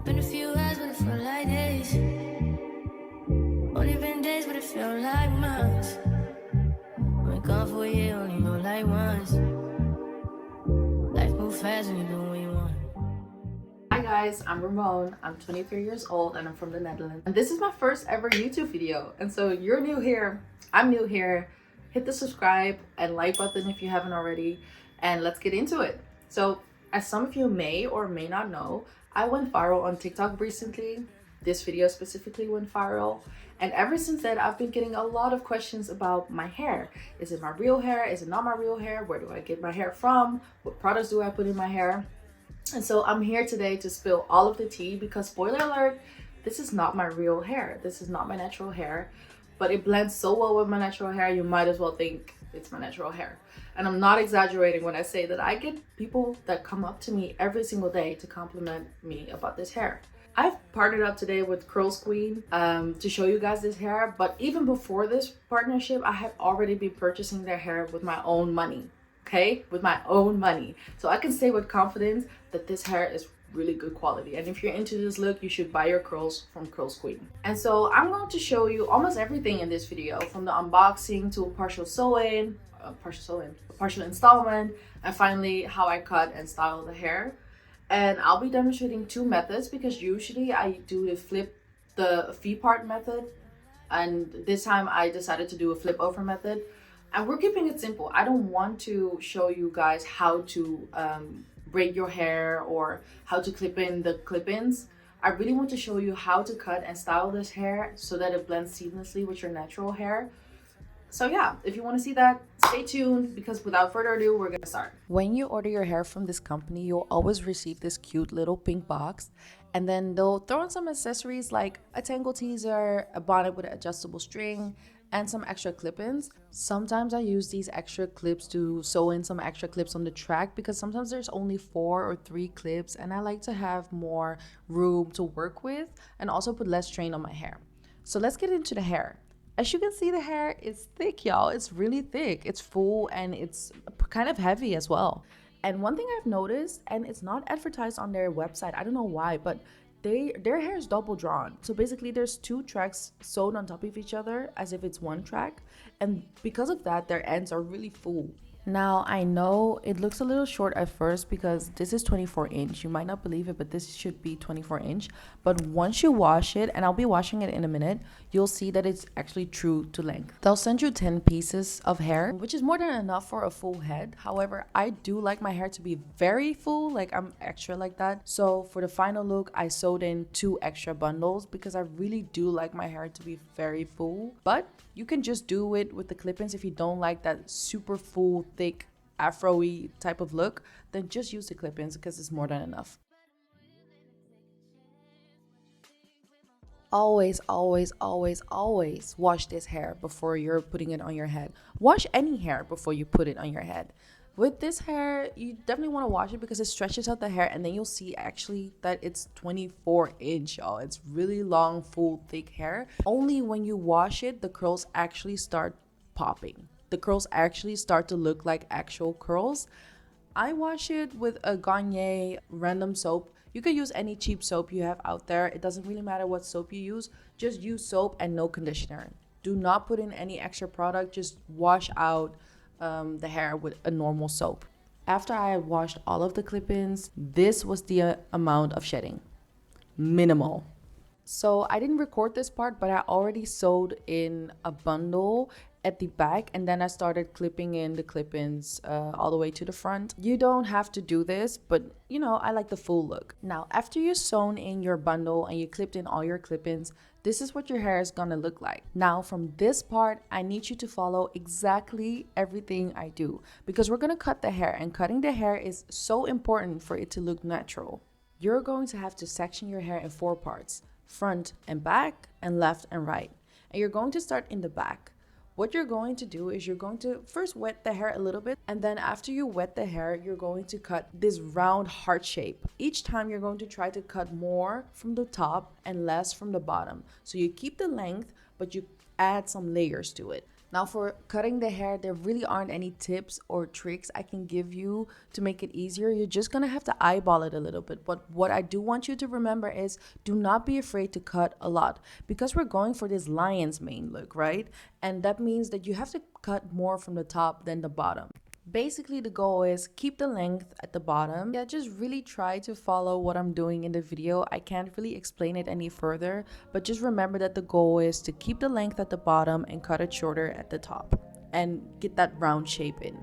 Been a few hours, but it felt like days. Only been days, but it felt like months. Been gone for a year, only know like once. Life moves fast when you do what you want. Hi guys, I'm Ramon. I'm 23 years old and I'm from the Netherlands. And this is my first ever YouTube video. And so you're new here, I'm new here. Hit the subscribe and like button if you haven't already. And let's get into it. So as some of you may or may not know, I went viral on TikTok recently. This video specifically went viral. And ever since then, I've been getting a lot of questions about my hair. Is it my real hair? Is it not my real hair? Where do I get my hair from? What products do I put in my hair? And so I'm here today to spill all of the tea because, spoiler alert, this is not my real hair. This is not my natural hair, but it blends so well with my natural hair, you might as well think it's my natural hair. And I'm not exaggerating when I say that I get people that come up to me every single day to compliment me about this hair. I've partnered up today with Curlsqueen to show you guys this hair, but even before this partnership, I had already been purchasing their hair with my own money. Okay, with my own money, so I can say with confidence that this hair is really good quality. And if you're into this look, you should buy your curls from Curlsqueen. And so I'm going to show you almost everything in this video, from the unboxing to a partial installment, and finally how I cut and style the hair. And I'll be demonstrating two methods because usually I do the V-part method, and this time I decided to do a Flipover method. And we're keeping it simple. I don't want to show you guys how to braid your hair or how to clip in the clip-ins. I really want to show you how to cut and style this hair so that it blends seamlessly with your natural hair. So yeah, if you want to see that, stay tuned because without further ado, we're gonna start. When you order your hair from this company, you'll always receive this cute little pink box, and then they'll throw in some accessories like a tangle teaser, a bonnet with an adjustable string, and some extra clip-ins. Sometimes I use these extra clips to sew in some extra clips on the track because sometimes there's only 4 or 3 clips and I like to have more room to work with and also put less strain on my hair. So let's get into the hair. As you can see, the hair is thick, y'all. It's really thick. It's full and it's kind of heavy as well. And one thing I've noticed, and it's not advertised on their website, I don't know why, but their hair is double drawn. So basically there's 2 tracks sewed on top of each other as if it's one track, and because of that their ends are really full. Now I know it looks a little short at first because this is 24-inch. You might not believe it, but this should be 24-inch. But once you wash it, and I'll be washing it in a minute, you'll see that it's actually true to length. They'll send you 10 pieces of hair, which is more than enough for a full head. However, I do like my hair to be very full, like I'm extra like that. So for the final look, I sewed in 2 extra bundles because I really do like my hair to be very full. But you can just do it with the clip-ins if you don't like that super full, thick, afro-y type of look, then just use the clip-ins because it's more than enough. Always wash this hair before you're putting it on your head. Wash any hair before you put it on your head. With this hair, you definitely want to wash it because it stretches out the hair, and then you'll see actually that it's 24-inch, y'all. It's really long, full, thick hair. Only when you wash it, the curls actually start popping. The curls actually start to look like actual curls. I wash it with a Garnier random soap. You can use any cheap soap you have out there. It doesn't really matter what soap you use. Just use soap and no conditioner. Do not put in any extra product. Just wash out the hair with a normal soap. After I had washed all of the clip-ins, this was the amount of shedding. Minimal. So I didn't record this part, but I already sewed in a bundle at the back, and then I started clipping in the clip-ins all the way to the front. You don't have to do this, but you know, I like the full look. Now, after you've sewn in your bundle and you clipped in all your clip-ins, this is what your hair is gonna look like. Now, from this part, I need you to follow exactly everything I do because we're gonna cut the hair, and cutting the hair is so important for it to look natural. You're going to have to section your hair in 4 parts: front and back, and left and right. And you're going to start in the back. What you're going to do is you're going to first wet the hair a little bit, and then after you wet the hair, you're going to cut this round heart shape. Each time you're going to try to cut more from the top and less from the bottom. So you keep the length, but you add some layers to it. Now for cutting the hair, there really aren't any tips or tricks I can give you to make it easier. You're just gonna have to eyeball it a little bit. But what I do want you to remember is do not be afraid to cut a lot because we're going for this lion's mane look, right? And that means that you have to cut more from the top than the bottom. Basically, the goal is keep the length at the bottom. Yeah, just really try to follow what I'm doing in the video. I can't really explain it any further, but just remember that the goal is to keep the length at the bottom and cut it shorter at the top and get that round shape in.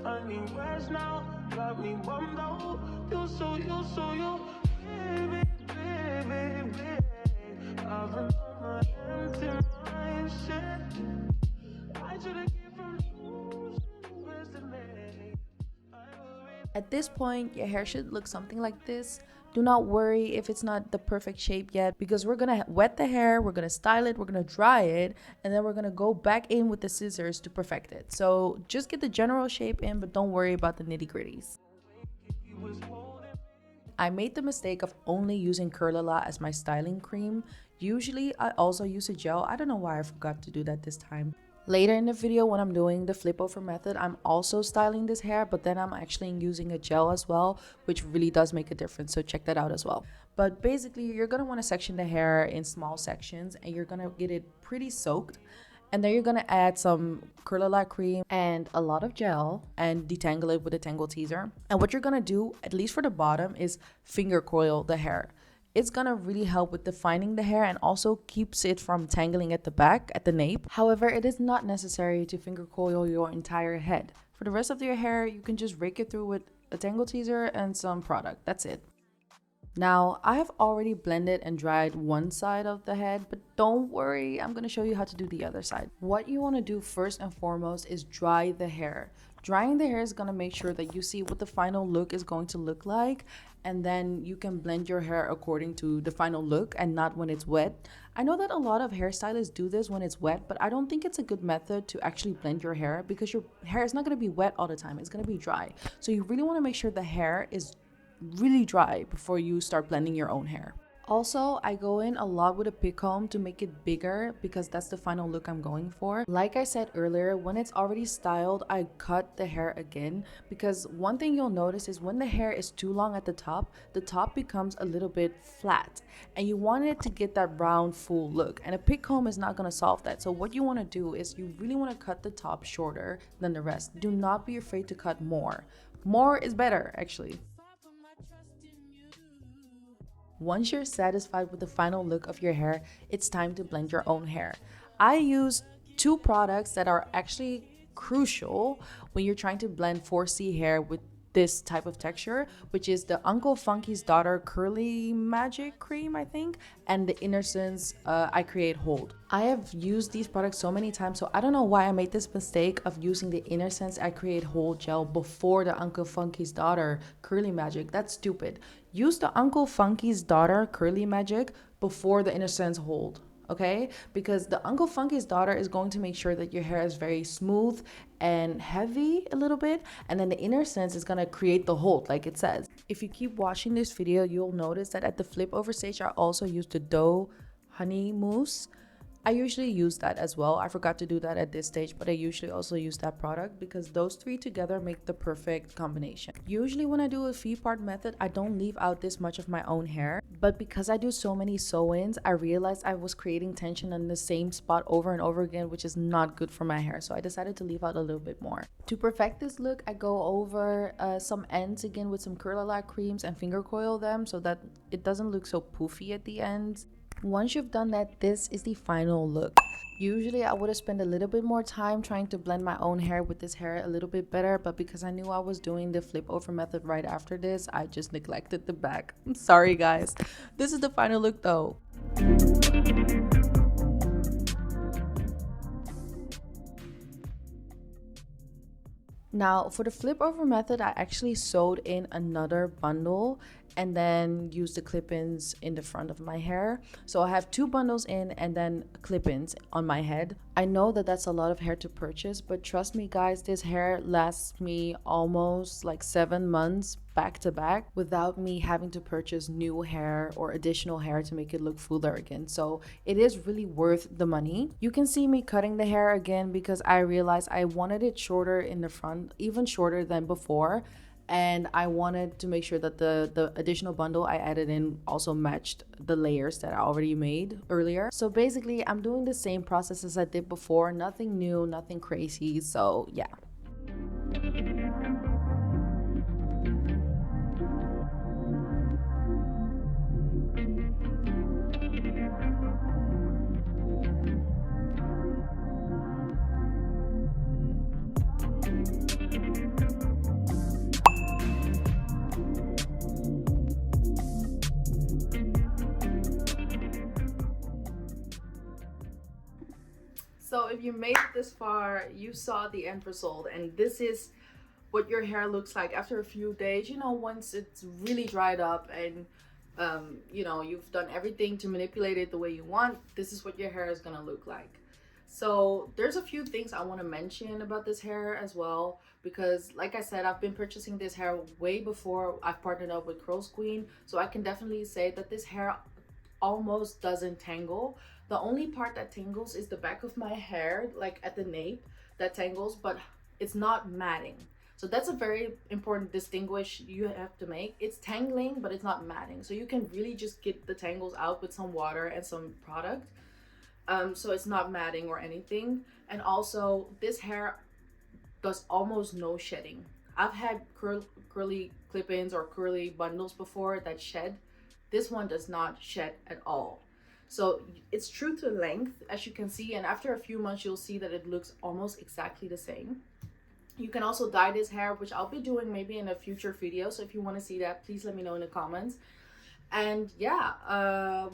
I need rest now, got me bummed out. You so baby, baby, baby. I've been on my empty mind, shit. I should've kept from losing yesterday. At this point, your hair should look something like this. Do not worry if it's not the perfect shape yet because we're gonna wet the hair, we're gonna style it, we're gonna dry it, and then we're gonna go back in with the scissors to perfect it. So just get the general shape in, but don't worry about the nitty-gritties. I made the mistake of only using Curlala as my styling cream. Usually I also use a gel. I don't know why I forgot to do that this time. Later in the video when I'm doing the Flipover method, I'm also styling this hair, but then I'm actually using a gel as well, which really does make a difference, so check that out as well. But basically, you're going to want to section the hair in small sections and you're going to get it pretty soaked. And then you're going to add some Curlala cream and a lot of gel and detangle it with a tangle teaser. And what you're going to do, at least for the bottom, is finger coil the hair. It's gonna really help with defining the hair and also keeps it from tangling at the back, at the nape. However, it is not necessary to finger coil your entire head. For the rest of your hair, you can just rake it through with a tangle teaser and some product. That's it. Now, I have already blended and dried one side of the head, but don't worry, I'm gonna show you how to do the other side. What you wanna do first and foremost is dry the hair. Drying the hair is gonna make sure that you see what the final look is going to look like, and then you can blend your hair according to the final look and not when it's wet. I know that a lot of hairstylists do this when it's wet, but I don't think it's a good method to actually blend your hair because your hair is not gonna be wet all the time, it's gonna be dry. So you really wanna make sure the hair is really dry before you start blending your own hair. Also, I go in a lot with a pick comb to make it bigger because that's the final look I'm going for. Like I said earlier, when it's already styled, I cut the hair again because one thing you'll notice is when the hair is too long at the top becomes a little bit flat and you want it to get that round full look, and a pick comb is not going to solve that. So what you want to do is you really want to cut the top shorter than the rest. Do not be afraid to cut more. More is better, actually. Once you're satisfied with the final look of your hair, it's time to blend your own hair. I use two products that are actually crucial when you're trying to blend 4C hair with this type of texture, which is the Uncle Funky's Daughter Curly Magic Cream, I think, and the Innocence I Create Hold. I have used these products so many times, so I don't know why I made this mistake of using the Innocence I Create Hold gel before the Uncle Funky's Daughter Curly Magic. That's stupid. Use the Uncle Funky's Daughter Curly Magic before the Innocence Hold. Okay, because the Uncle Funky's Daughter is going to make sure that your hair is very smooth and heavy a little bit, and then the Innocence is going to create the hold like it says. If you keep watching this video, you'll notice that at the flip over stage I also used the dough honey mousse. I usually use that as well. I forgot to do that at this stage, but I usually also use that product because those three together make the perfect combination. Usually when I do a V-part method, I don't leave out this much of my own hair, but because I do so many sew-ins, I realized I was creating tension in the same spot over and over again, which is not good for my hair. So I decided to leave out a little bit more. To perfect this look, I go over some ends again with some Curlala creams and finger coil them so that it doesn't look so poofy at the ends. Once you've done that, this is the final look. Usually I would have spent a little bit more time trying to blend my own hair with this hair a little bit better, but because I knew I was doing the flip over method right after this, I just neglected the back. I'm sorry guys. This is the final look though. Now for the flip over method, I actually sewed in another bundle and then use the clip-ins in the front of my hair. So I have 2 bundles in and then clip-ins on my head. I know that that's a lot of hair to purchase, but trust me guys, this hair lasts me almost like 7 months back to back without me having to purchase new hair or additional hair to make it look fuller again. So it is really worth the money. You can see me cutting the hair again because I realized I wanted it shorter in the front, even shorter than before, and I wanted to make sure that the additional bundle I added in also matched the layers that I already made earlier. So basically I'm doing the same process as I did before, nothing new, nothing crazy. So yeah. So if you made it this far, you saw the end result, and this is what your hair looks like after a few days. You know, once it's really dried up and you know, you've done everything to manipulate it the way you want, this is what your hair is gonna look like. So there's a few things I want to mention about this hair as well, because like I said, I've been purchasing this hair way before I've partnered up with Curlsqueen, so I can definitely say that this hair almost doesn't tangle. The only part that tangles is the back of my hair, like at the nape, that tangles, but it's not matting. So that's a very important distinguish you have to make. It's tangling, but it's not matting. So you can really just get the tangles out with some water and some product. So it's not matting or anything. And also this hair does almost no shedding. I've had curly clip-ins or curly bundles before that shed. This one does not shed at all. So it's true to length, as you can see, and after a few months you'll see that it looks almost exactly the same. You can also dye this hair, which I'll be doing maybe in a future video, so if you want to see that, please let me know in the comments. And yeah,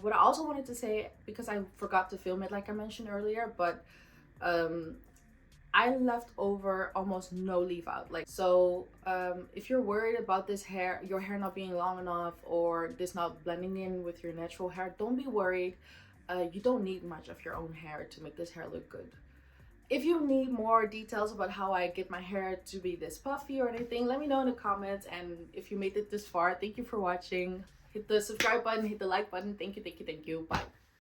what I also wanted to say, because I forgot to film it like I mentioned earlier, but I left over almost no leave out. Like, so if you're worried about this hair, your hair not being long enough or this not blending in with your natural hair, don't be worried. You don't need much of your own hair to make this hair look good. If you need more details about how I get my hair to be this puffy or anything, let me know in the comments. And if you made it this far, thank you for watching. Hit the subscribe button, hit the like button. Thank you, thank you, thank you. Bye.